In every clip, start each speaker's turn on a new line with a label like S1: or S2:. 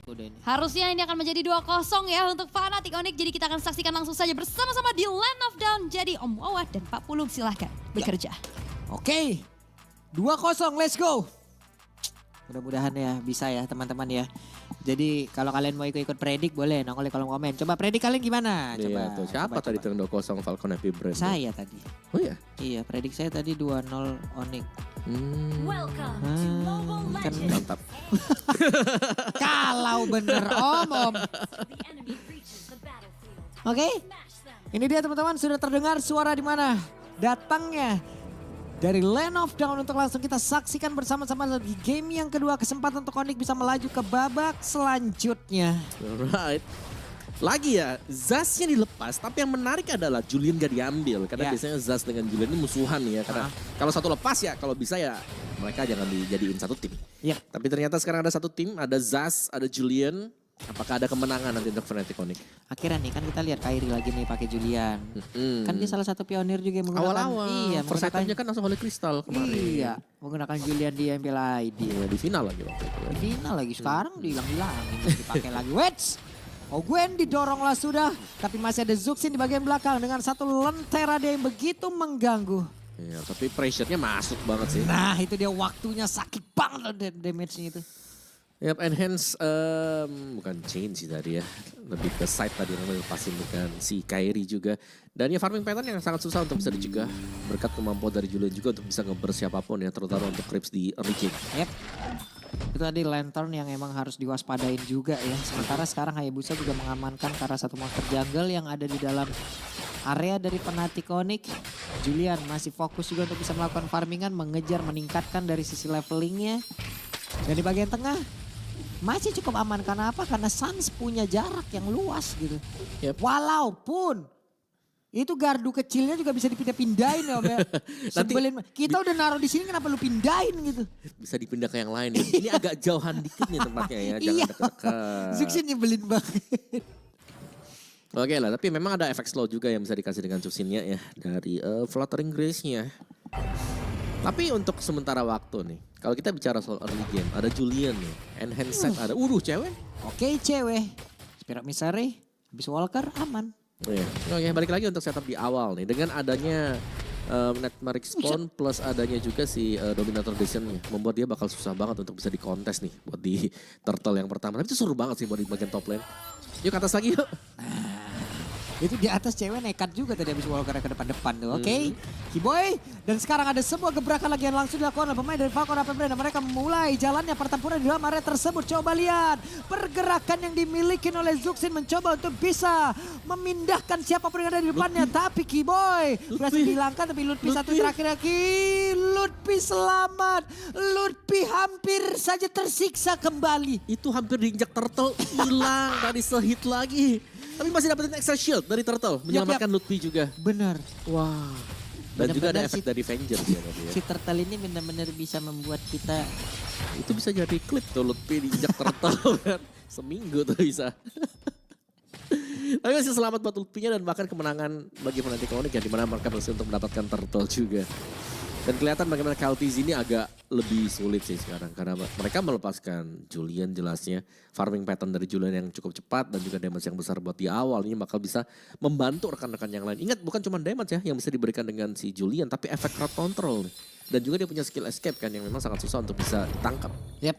S1: udah ini.
S2: Harusnya ini akan menjadi 2-0 ya untuk Fnatic Onyx. Jadi kita akan saksikan langsung saja bersama-sama di Land of Dawn. Jadi Om Wawa dan Pak Pulung silahkan bekerja.
S1: Oke, 2-0, let's go. Mudah-mudahan ya bisa ya teman-teman ya. Jadi kalau kalian mau ikut predik boleh nongol di kolom komen. Coba predik kalian gimana? Coba.
S3: Iya tuh, siapa tadi tuh yang 2-0 Falcon Happy Brand?
S1: Saya tadi.
S3: Oh iya?
S1: Iya, predik saya tadi 2-0 Onyx.
S4: Welcome to Mobile
S1: Kan
S4: Legends.
S3: Mantap.
S1: kalau bener om.
S4: The enemy reaches the battlefield.
S1: Oke,
S4: Smash them.
S1: ini dia teman-teman sudah terdengar suara di mana datangnya dari Land of Dawn untuk langsung kita saksikan bersama-sama di game yang kedua. Kesempatan untuk Onyx bisa melaju ke babak selanjutnya.
S3: Alright. Lagi ya, Zaznya dilepas, tapi yang menarik adalah Julian gak diambil. Karena
S1: Ya.
S3: biasanya Zaz dengan Julian ini musuhan ya. Karena kalau satu lepas ya, kalau bisa ya mereka jangan dijadiin satu tim.
S1: Ya.
S3: Tapi ternyata sekarang ada satu tim, ada Zaz, ada Julian. Apakah ada kemenangan nanti untuk Fnatic Onyx?
S1: Akhirnya nih kan kita lihat Kairi lagi nih pakai Julian. Kan dia salah satu pionir juga yang menggunakan.
S3: Awal-awal,
S1: Iya,
S3: first
S1: menggunakan.
S3: itemnya kan langsung Holy Crystal kemarin.
S1: Iya, menggunakan Julian di MPL ID.
S3: Iya, di final lagi waktu itu.
S1: Di final lagi sekarang dihilang-hilangin dipakai lagi. Wets. Gwen didoronglah sudah, tapi masih ada Zuxin di bagian belakang dengan satu lentera dia yang begitu mengganggu.
S3: Iya, tapi pressure-nya masuk banget sih.
S1: Nah itu dia waktunya sakit banget damage-nya itu.
S3: Yap, enhance bukan chain sih tadi ya. Lebih ke side tadi yang lepasin dengan si Kairi juga. Dan ya farming pattern yang sangat susah untuk bisa dicegah. Berkat kemampuan dari Julian juga untuk bisa ngeburst siapapun ya. Terutama untuk creeps di early game.
S1: Yep. Itu tadi lantern yang emang harus diwaspadain juga ya. Sementara sekarang Hayabusa juga mengamankan karena satu monster jungle yang ada di dalam area dari Fnatic Onyx. Julian masih fokus juga untuk bisa melakukan farmingan, mengejar, meningkatkan dari sisi levelingnya. Dan di bagian tengah masih cukup aman karena apa? Karena Suns punya jarak yang luas gitu.
S3: Yep.
S1: Walaupun itu gardu kecilnya juga bisa dipindah-pindahin ya Om ya. Sebelin, kita udah naruh di sini kenapa lu pindahin gitu.
S3: Bisa dipindah ke yang lain ya. Ini agak jauhan dikit nih tempatnya ya. Jangan
S1: Iya.
S3: dekat-dekat.
S1: Zuxin nyebelin banget.
S3: Oke lah, tapi memang ada efek slow juga yang bisa dikasih dengan Cusinnya ya. Dari Fluttering Grace-nya. Tapi untuk sementara waktu nih. Kalau kita bicara soal early game. Ada Julian nih. Enhance set ada. Cewek.
S1: Oke cewek. Spirit Misare, habis Walker aman.
S3: Iya. Oke, balik lagi untuk setup di awal nih. Dengan adanya Netmaric Spawn plus adanya juga si Dominator Vision-nya. Membuat dia bakal susah banget untuk bisa dikontes nih. Buat di turtle yang pertama. Tapi itu seru banget sih buat di bagian top lane. Yuk ke atas lagi yuk.
S1: Itu di atas cewek nekat juga tadi habis Walker ke depan-depan tuh. Oke. Kiboy. Dan sekarang ada sebuah gebrakan lagi yang langsung dilakukan oleh pemain dari Falcon Happy Brand. Dan mereka memulai jalannya pertempuran di dalam area tersebut. Coba lihat. Pergerakan yang dimiliki oleh Zuxin mencoba untuk bisa memindahkan siapapun yang ada di depannya. Tapi Kiboy berhasil dihilangkan. Tapi Lutfi satu terakhir lagi. Lutfi selamat. Lutfi hampir saja tersiksa kembali.
S3: Itu hampir diinjak turtle. Hilang tadi sehit lagi. Tapi masih dapetin extra shield dari turtle. Menyelamatkan Lutfi juga.
S1: Benar.
S3: Wah. Dan juga ada
S1: Benar-benar
S3: efek
S1: si-
S3: dari Venger ya tadi ya.
S1: Si turtle ini benar-benar bisa membuat kita
S3: Itu bisa jadi klip tuh Lutfi diinjak turtle kan. Seminggu tuh bisa. Tapi masih selamat buat Lutfinya dan bahkan kemenangan bagi Fnatic Onyx ya. Dimana mereka berhasil untuk mendapatkan turtle juga. Dan kelihatan bagaimana Kaltiz ini agak lebih sulit sih sekarang. Karena mereka melepaskan Julian jelasnya. Farming pattern dari Julian yang cukup cepat dan juga damage yang besar buat di awal. Ini bakal bisa membantu rekan-rekan yang lain. Ingat bukan cuma damage ya yang bisa diberikan dengan si Julian. Tapi efek crowd control nih. Dan juga dia punya skill escape kan yang memang sangat susah untuk bisa ditangkap.
S1: Yap.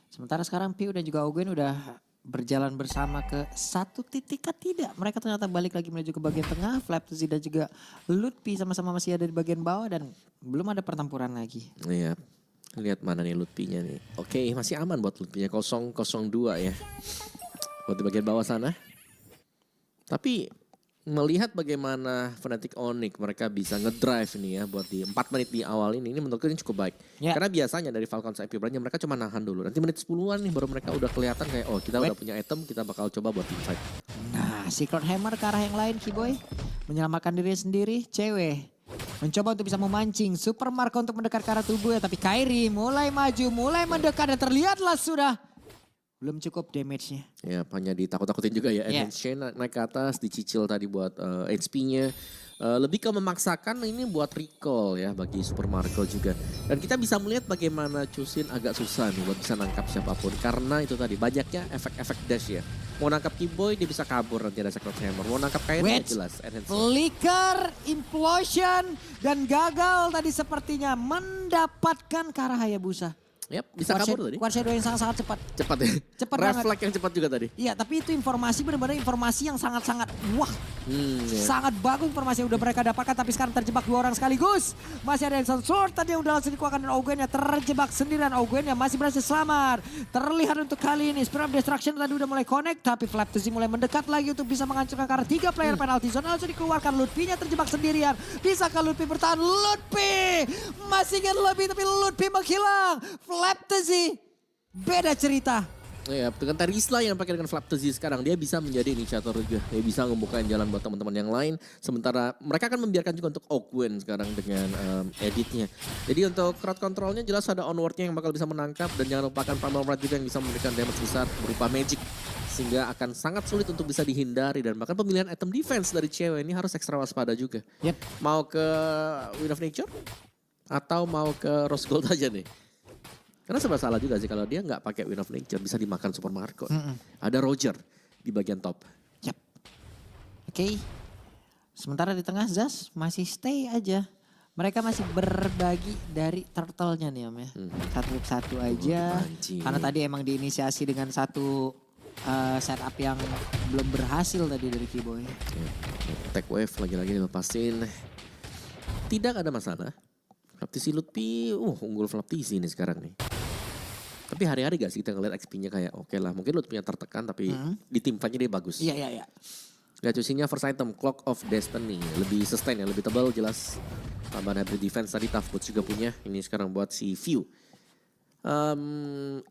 S1: Sementara sekarang Piu dan juga Ogwen udah berjalan bersama ke satu titik tidak. Mereka ternyata balik lagi menuju ke bagian tengah. Flapsy dan juga Lutfi sama-sama masih ada di bagian bawah dan belum ada pertempuran lagi.
S3: Iya. Lihat mana nih Lutfinya nih. Oke, masih aman buat Lutfinya 002 ya. Buat di bagian bawah sana. Tapi melihat bagaimana Fnatic Onyx mereka bisa ngedrive nih ya buat di 4 menit di awal ini menurutku ini cukup baik.
S1: Ya.
S3: Karena biasanya dari Falcon IP Brand mereka cuma nahan dulu. Nanti menit 10-an nih baru mereka udah kelihatan kayak oh kita udah punya item, kita bakal coba buat teamfight.
S1: Nah, Secret Hammer ke arah yang lain Kiboy. Menyelamatkan diri sendiri, cewek. Mencoba untuk bisa memancing Super Marco untuk mendekat ke arah tubuhnya. Tapi Kairi mulai maju, mulai mendekat dan terlihatlah sudah. Belum cukup damage-nya.
S3: Ya hanya ditakut-takutin juga ya.
S1: Iya.
S3: Enhance Chain naik ke atas, dicicil tadi buat HP-nya. Lebih ke memaksakan ini buat recall ya bagi Super Marco juga. Dan kita bisa melihat bagaimana Chusin agak susah nih buat bisa nangkap siapapun. Karena itu tadi banyaknya efek-efek dash ya. Mau nangkap Keyboy dia bisa kabur nanti ada Sacred Hammer. Mau nangkap Kairi
S1: Wait.
S3: jelas. Enhance.
S1: Flicker, Implosion, dan gagal tadi sepertinya mendapatkan ke arah Hayabusa.
S3: Yap, bisa kabur tadi.
S1: Quad Shadow yang sangat-sangat cepat.
S3: Cepat ya.
S1: Cepat banget.
S3: Refleks yang cepat juga tadi.
S1: Iya, tapi itu informasi benar-benar informasi yang sangat-sangat wah.
S3: Ya.
S1: Sangat bagus informasi yang udah mereka dapatkan, tapi sekarang terjebak 2 orang sekaligus. Masih ada Ensign Sword tadi yang udah langsung dikeluarkan dan Ogwen yang terjebak sendirian. Ogwen yang masih berhasil selamat. Terlihat untuk kali ini Spirit of Destruction tadi udah mulai connect, tapi Flaptasy mulai mendekat lagi untuk bisa menghancurkan karena 3 player penalty zone. Langsung dikeluarkan, Lutfi-nya terjebak sendirian. Bisakah Lutfi bertahan? Lutfi masih ingin lebih, tapi Lutfi menghilang. Flaptasy beda cerita.
S3: Ya, dengan Terisla yang pakai dengan Flaptasy sekarang, dia bisa menjadi inisiator juga. Dia bisa membuka jalan buat teman-teman yang lain. Sementara mereka akan membiarkan juga untuk Ogwen sekarang dengan editnya. Jadi untuk crowd controlnya jelas ada onwardnya yang bakal bisa menangkap. Dan jangan lupakan Primal Rod juga yang bisa memberikan damage besar berupa magic. Sehingga akan sangat sulit untuk bisa dihindari. Dan bahkan pemilihan item defense dari cewek ini harus ekstra waspada juga.
S1: Yep.
S3: Mau ke Wind of Nature? Atau mau ke Rose Gold aja nih? Karena serba salah juga sih kalau dia nggak pakai Wind of Nature bisa dimakan Super Marco. Ada Roger di bagian top.
S1: Yap. Oke. Sementara di tengah Zas masih stay aja. Mereka masih berbagi dari turtle-nya nih Om ya. Satu-satu aja.
S3: Dipancing.
S1: Karena tadi emang diinisiasi dengan satu setup yang belum berhasil tadi dari Keyboy.
S3: Tech wave lagi-lagi dilepasin. Tidak ada masalah. Flaptasy Lutfi, unggul Flaptasy ini sekarang nih. Tapi hari-hari gak sih kita ngeliat XP-nya kayak oke lah. Mungkin Lutfi-nya tertekan tapi di tim fight-nya dia bagus.
S1: Iya, iya, iya.
S3: Lihat Chusin-nya first item, Clock of Destiny. Lebih sustain ya, lebih tebal jelas. Tambahan hybrid defense tadi Tough Boots juga punya. Ini sekarang buat si View.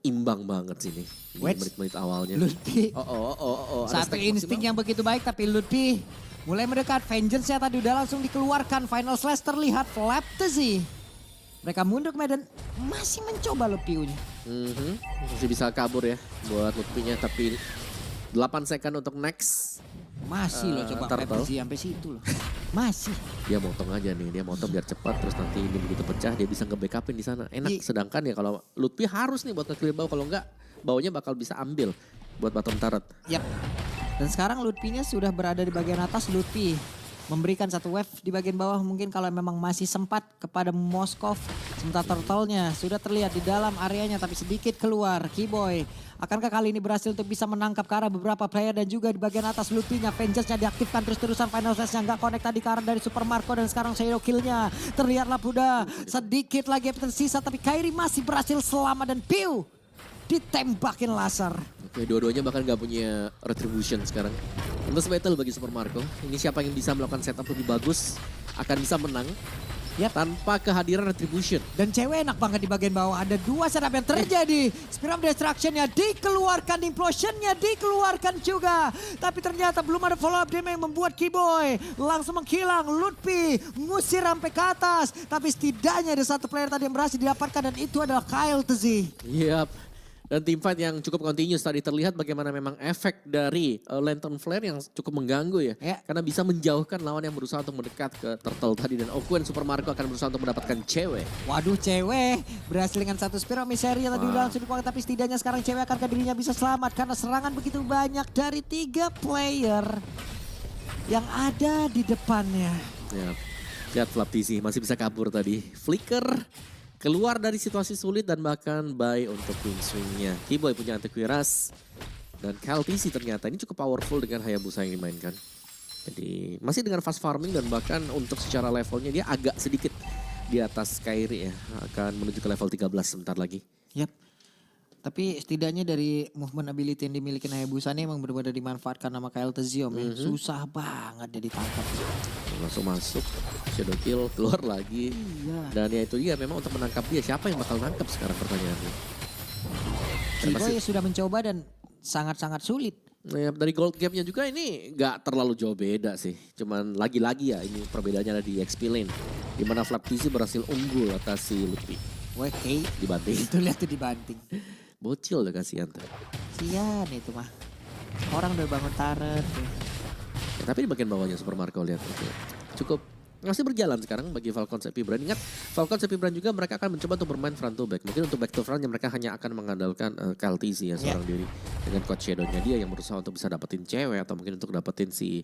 S3: Imbang banget sih nih. Di
S1: Wait.
S3: menit-menit awalnya.
S1: Lutfi.
S3: Ada
S1: Satu
S3: stack
S1: insting
S3: maksimal.
S1: yang begitu baik tapi Lutfi mulai mendekat. Vengeance-nya tadi udah langsung dikeluarkan. Final Slash terlihat Flaptasy. Mereka mundur ke medan, masih mencoba Lutfi-nya.
S3: Masih bisa kabur ya buat Lutfi-nya tapi 8 second untuk next.
S1: Masih loh coba
S3: Turtle.
S1: Flaptasy sampai situ loh. Masih.
S3: Dia motong aja nih, dia motong biar cepat terus nanti ini begitu pecah dia bisa nge-backupin di sana. Enak, sedangkan ya kalau Lutfi harus nih buat nge-clear bau, kalau enggak baunya bakal bisa ambil buat bottom turret.
S1: Yap. Dan sekarang Lutfi-nya sudah berada di bagian atas. Lutfi memberikan satu wave di bagian bawah mungkin kalau memang masih sempat kepada Moskov. Sementara turtle-nya sudah terlihat di dalam areanya tapi sedikit keluar. Keyboy akankah kali ini berhasil untuk bisa menangkap ke arah beberapa player dan juga di bagian atas Lutfi-nya. Vengeance-nya diaktifkan terus-terusan. Final Slash-nya nggak connect tadi ke arah dari Super Marco dan sekarang Shadow Kill-nya terlihatlah udah sedikit lagi tersisa tapi Kairi masih berhasil selamat dan Piu ditembakin laser.
S3: Oke, dua-duanya bahkan gak punya retribution sekarang. Endless battle bagi Super Marco. Ini siapa yang bisa melakukan setup lebih bagus akan bisa menang.
S1: Yap.
S3: Tanpa kehadiran retribution.
S1: Dan cewek enak banget di bagian bawah. Ada 2 setup yang terjadi. Spirit of Destruction-nya dikeluarkan, Implosion-nya dikeluarkan juga. Tapi ternyata belum ada follow up damage yang membuat Keyboy langsung menghilang. Lutfi ngusir sampai ke atas. Tapi setidaknya ada satu player tadi yang berhasil didapatkan dan itu adalah Kyle Tzy.
S3: Yap. Dan team fight yang cukup continuous tadi terlihat bagaimana memang efek dari Lantern Flare yang cukup mengganggu ya.
S1: Ya.
S3: Karena bisa menjauhkan lawan yang berusaha untuk mendekat ke Turtle tadi. Dan Ogwen Super Marco akan berusaha untuk mendapatkan cewek.
S1: Waduh, cewek berhasil dengan satu Spirit of Misery yang tadi udah langsung dikeluarkan. Tapi setidaknya sekarang cewek akan dirinya bisa selamat karena serangan begitu banyak dari 3 player yang ada di depannya.
S3: Ya. Lihat Flaptasy masih bisa kabur tadi. Flicker keluar dari situasi sulit dan bahkan buy untuk wing swingnya. Keyboy punya anti-Quiras. Dan KLTC ternyata ini cukup powerful dengan Hayabusa yang dimainkan. Jadi masih dengan fast farming dan bahkan untuk secara levelnya dia agak sedikit di atas Kairi ya. Akan menuju ke level 13 sebentar lagi.
S1: Yap. Tapi setidaknya dari movement ability yang dimiliki Hayabusa ini emang benar-benar dimanfaatkan sama Kyle Tzy Om ya. Susah banget dia ditangkap.
S3: Langsung masuk, shadow kill, keluar lagi.
S1: Iya.
S3: Dan ya itu dia memang untuk menangkap dia. Siapa yang bakal nangkap sekarang pertanyaannya?
S1: Keyboy sudah mencoba dan sangat-sangat sulit.
S3: Ya, dari gold gap-nya juga ini gak terlalu jauh beda sih. Cuman lagi-lagi ya ini perbedaannya ada di XP lane. Dimana Flaptasy berhasil unggul atas si Lutfi.
S1: Oke,
S3: Dibanting.
S1: itu lihat tuh dibanting.
S3: Bocil udah kasihan tuh.
S1: Sian itu mah. Orang udah bangun turret.
S3: Ya, tapi di bagian bawahnya Super Marco lihat itu cukup masih berjalan sekarang bagi Falcon Sepi Brand. Ingat Falcon Sepi Brand juga mereka akan mencoba untuk bermain front to back. Mungkin untuk back to front mereka hanya akan mengandalkan KLTZ ya seorang diri dengan coach Shadow-nya dia yang berusaha untuk bisa dapetin cewek atau mungkin untuk dapetin si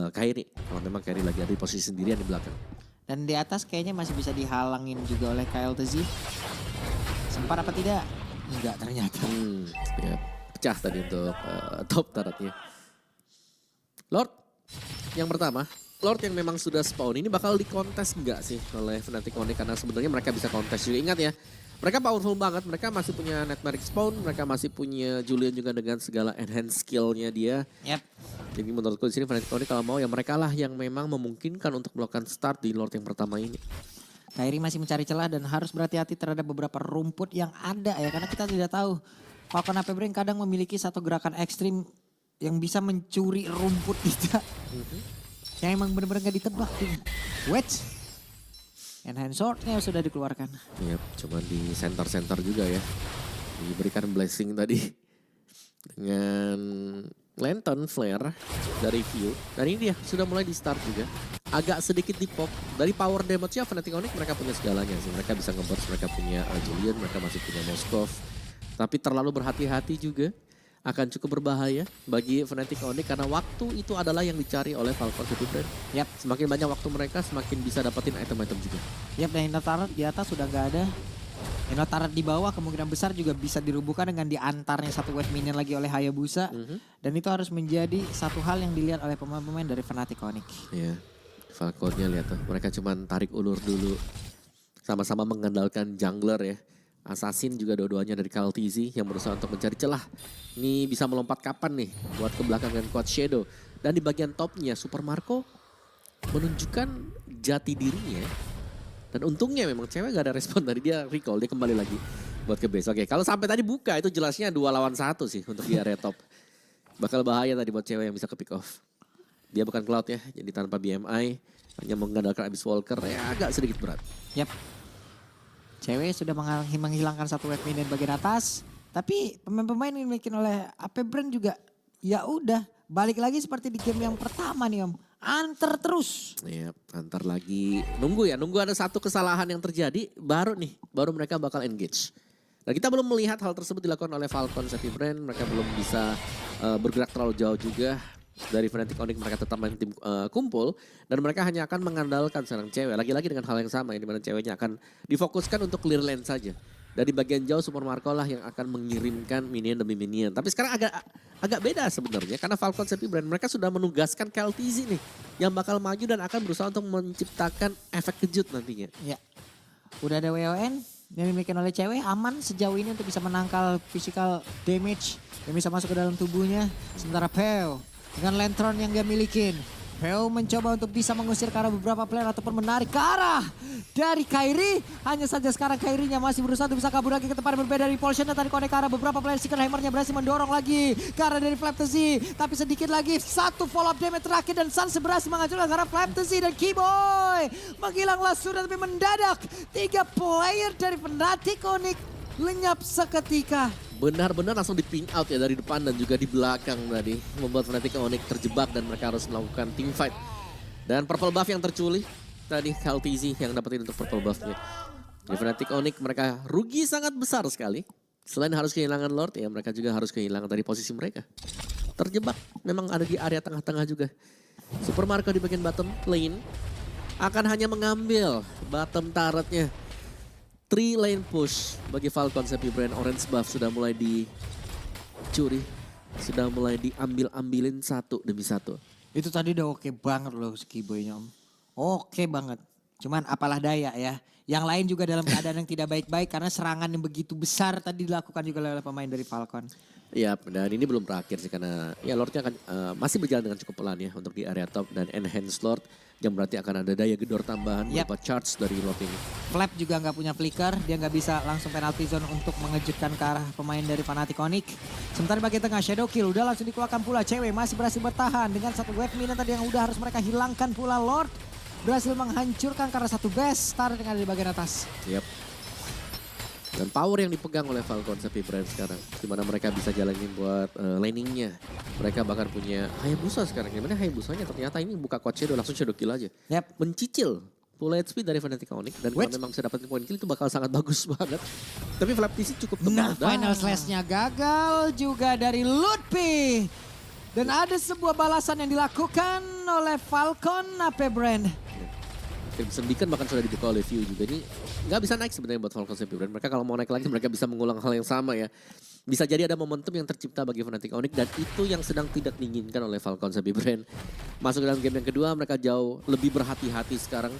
S3: Kairi. Kalau memang Kairi lagi ada di posisi sendirian di belakang.
S1: Dan di atas kayaknya masih bisa dihalangin juga oleh KLTZ. Sempat apa tidak? Enggak ternyata.
S3: Ya, pecah tadi untuk top turretnya. Lord yang pertama. Lord yang memang sudah spawn ini bakal dikontes enggak sih oleh Fnatic Onyx karena sebenarnya mereka bisa kontes juga. Ingat ya, mereka powerful banget, mereka masih punya Nightmare Spawn, mereka masih punya Julian juga dengan segala enhance skill-nya dia.
S1: Yep.
S3: Jadi menurutku di sini Fnatic Onyx kalau mau ya mereka lah yang memang memungkinkan untuk melakukan start di Lord yang pertama ini.
S1: Kairi masih mencari celah dan harus berhati-hati terhadap beberapa rumput yang ada ya. Karena kita tidak tahu Falcon AP Brain kadang memiliki satu gerakan ekstrim yang bisa mencuri rumput kita. Yang emang benar-benar gak ditebak tuh. Wedge. Enhance sword-nya sudah dikeluarkan.
S3: Yap, cuman di center-center juga ya. Diberikan blessing tadi. Dengan Lantern Flare dari View. Dan ini dia sudah mulai di start juga. Agak sedikit di pop. Dari power damage-nya Fnatic Onyx mereka punya segalanya sih. Mereka bisa nge-burst, mereka punya Julian, mereka masih punya Moskov. Tapi terlalu berhati-hati juga. Akan cukup berbahaya bagi Fnatic Onyx karena waktu itu adalah yang dicari oleh Falcon Sepi Brand.
S1: Yap.
S3: Semakin banyak waktu mereka semakin bisa dapetin item-item juga.
S1: Yap, dan Inno Turret di atas sudah gak ada. Inno Turret di bawah kemungkinan besar juga bisa dirubuhkan dengan diantarnya satu wave minion lagi oleh Hayabusa. Dan itu harus menjadi satu hal yang dilihat oleh pemain-pemain dari Fnatic Onyx.
S3: Iya, Falconnya lihat tuh. Mereka cuman tarik ulur dulu. Sama-sama mengandalkan jungler ya. Assassin juga dua-duanya dari KLTZ yang berusaha untuk mencari celah. Ini bisa melompat kapan nih buat ke belakang dengan Coach Shadow. Dan di bagian topnya Super Marco menunjukkan jati dirinya. Dan untungnya memang cewek gak ada respon dari dia recall. Dia kembali lagi buat ke base. Oke, kalau sampai tadi buka itu jelasnya 2 lawan 1 sih untuk di area top. Bakal bahaya tadi buat cewek yang bisa ke pick off. Dia bukan Cloud ya, jadi tanpa BMI. Hanya mengandalkan Abyss Walker ya agak sedikit berat.
S1: Yap. Cewek sudah menghilangkan satu wave minion bagian atas. Tapi pemain-pemain yang dimiliki oleh AP Brand juga ya udah balik lagi seperti di game yang pertama nih Om. Antar terus.
S3: Iya, antar lagi. Nunggu ada satu kesalahan yang terjadi baru mereka bakal engage. Dan kita belum melihat hal tersebut dilakukan oleh Falcon Sepi Brand. Mereka belum bisa bergerak terlalu jauh juga. Dari Fnatic Onyx mereka tetap main tim kumpul. Dan mereka hanya akan mengandalkan seorang cewek. Lagi-lagi dengan hal yang sama ya. Dimana ceweknya akan difokuskan untuk clear lane saja. Dari bagian jauh Super Marco lah yang akan mengirimkan minion demi minion. Tapi sekarang agak beda sebenarnya. Karena Falcon Sepi Brand mereka sudah menugaskan KLTZ nih. Yang bakal maju dan akan berusaha untuk menciptakan efek kejut nantinya.
S1: Ya. Udah ada WON yang dimiliki oleh cewek aman sejauh ini untuk bisa menangkal physical damage yang bisa masuk ke dalam tubuhnya. Sementara Peo dengan Lantern yang dia milikin. Peo mencoba untuk bisa mengusir ke arah beberapa player ataupun menarik ke arah dari Kairi. Hanya saja sekarang Kairinya masih berusaha untuk bisa kabur lagi ke tempat yang berbeda dari Polshan. Tadi connect ke arah beberapa player. Secret Hammernya berhasil mendorong lagi ke arah dari Flaptasy. Tapi sedikit lagi satu follow up damage terakhir dan Sans berhasil menghancurkan ke arah Flaptasy dan Keyboy. Menghilanglah sudah tapi mendadak. 3 player dari Fnatic Onyx lenyap seketika.
S3: Benar-benar langsung di ping out ya dari depan dan juga di belakang tadi. Membuat Fnatic Onyx terjebak dan mereka harus melakukan team fight. Dan purple buff yang terculik tadi KLTZ yang dapetin untuk purple buffnya. Di Fnatic Onyx mereka rugi sangat besar sekali. Selain harus kehilangan Lord ya mereka juga harus kehilangan dari posisi mereka. Terjebak memang ada di area tengah-tengah juga. Super Marco di bagian bottom lane akan hanya mengambil bottom turretnya. 3 lane push bagi Falcon Sepi Brand. Orange buff sudah mulai dicuri. Sudah mulai diambil-ambilin satu demi satu.
S1: Itu tadi udah oke banget loh Keyboy-nya Om. Oke banget. Cuman apalah daya ya. Yang lain juga dalam keadaan yang tidak baik-baik karena serangan yang begitu besar tadi dilakukan juga oleh pemain dari Falcon.
S3: Ya, dan ini belum berakhir sih karena ya Lordnya akan masih berjalan dengan cukup pelan ya untuk di area top dan enhance Lord yang berarti akan ada daya gedor tambahan berupa charge dari Lord ini.
S1: Flap juga nggak punya flicker, dia nggak bisa langsung penalty zone untuk mengejutkan ke arah pemain dari Fnatic Onyx. Sementara di bagian tengah Shadow Kill udah langsung dikeluarkan pula, cewek masih berhasil bertahan dengan satu wave minion tadi yang udah harus mereka hilangkan pula. Lord berhasil menghancurkan karena satu base star yang ada di bagian atas.
S3: Yap. Dan power yang dipegang oleh Falcon Sepi Brand sekarang. Dimana mereka bisa jalanin buat laningnya. Mereka bahkan punya Hayabusa sekarang. Gimana Hayabusanya ternyata ini buka coach shadow langsung shadow kill aja.
S1: Yap.
S3: Mencicil full HP dari Fnatic Onyx. Dan kalau memang bisa dapetin point kill itu bakal sangat bagus banget. Tapi Flap TC cukup
S1: Nah,
S3: tebal.
S1: final slash-nya gagal juga dari Lutfi. Dan ada sebuah balasan yang dilakukan oleh Falcon AP Brand.
S3: Sendikan bahkan sudah dibuka oleh View juga. Ini nggak bisa naik sebenarnya buat Falcon Sepi Brand. Mereka kalau mau naik lagi mereka bisa mengulang hal yang sama ya. Bisa jadi ada momentum yang tercipta bagi Fnatic Onyx dan itu yang sedang tidak diinginkan oleh Falcon Sepi Brand. Masuk dalam game yang kedua mereka jauh lebih berhati-hati sekarang.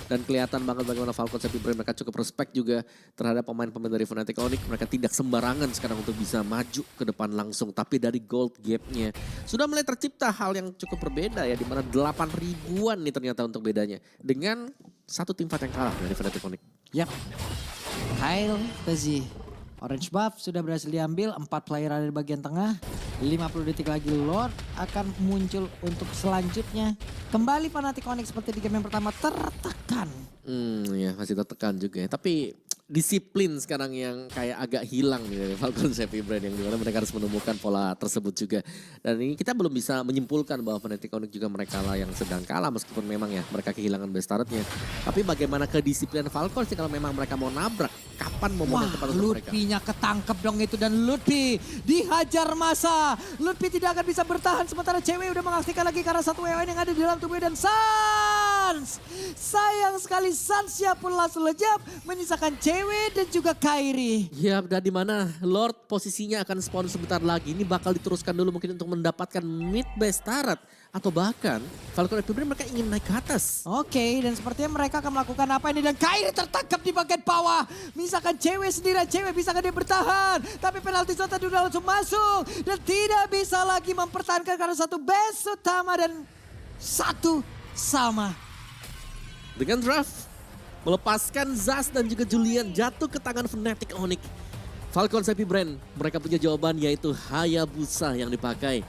S3: Dan kelihatan banget bagaimana Falcon Sepi Brand mereka cukup respect juga terhadap pemain-pemain dari Fnatic Onyx. Mereka tidak sembarangan sekarang untuk bisa maju ke depan langsung. Tapi dari gold gap-nya sudah mulai tercipta hal yang cukup berbeda ya. Dimana 8 ribuan nih ternyata untuk bedanya. Dengan satu tim fight yang kalah dari Fnatic Onyx.
S1: Yap. Kyle Tezi. Orange buff sudah berhasil diambil, 4 player ada di bagian tengah. 50 detik lagi Lord akan muncul untuk selanjutnya. Kembali Fnatic Onyx seperti di game yang pertama tertekan.
S3: Ya masih tertekan juga ya. Tapi disiplin sekarang yang kayak agak hilang nih dari Falcon Sepi Brand yang dimana mereka harus menemukan pola tersebut juga. Dan ini kita belum bisa menyimpulkan bahwa Fnatic Onyx juga mereka lah yang sedang kalah meskipun memang ya mereka kehilangan best turretnya. Tapi bagaimana kedisiplinan Falcon sih kalau memang mereka mau nabrak, kapan momen yang tepat untuk mereka?
S1: Lutfi-nya ketangkep dong itu dan Lutfi dihajar masa. Lutfi tidak akan bisa bertahan sementara cewek udah mengaksikan lagi karena satu WWN yang ada di dalam tubuhnya dan Sans. Sayang sekali Sansnya pun langsung lejap menyisakan cewek dan juga Kairi.
S3: Ya, dan di mana Lord posisinya akan spawn sebentar lagi. Ini bakal diteruskan dulu mungkin untuk mendapatkan mid base turret. Atau bahkan Falcon Sepi Brand mereka ingin naik ke atas.
S1: Oke, dan sepertinya mereka akan melakukan apa ini dan Kairi tertangkap di bagian bawah. Misalkan cewek sendirian, cewek bisakah dia bertahan? Tapi penalti zone tadi udah langsung masuk dan tidak bisa lagi mempertahankan karena satu base utama dan satu sama.
S3: Dengan draft melepaskan Zaz dan juga Julian jatuh ke tangan Fnatic Onyx. Falcon Sepi Brand mereka punya jawaban yaitu Hayabusa yang dipakai.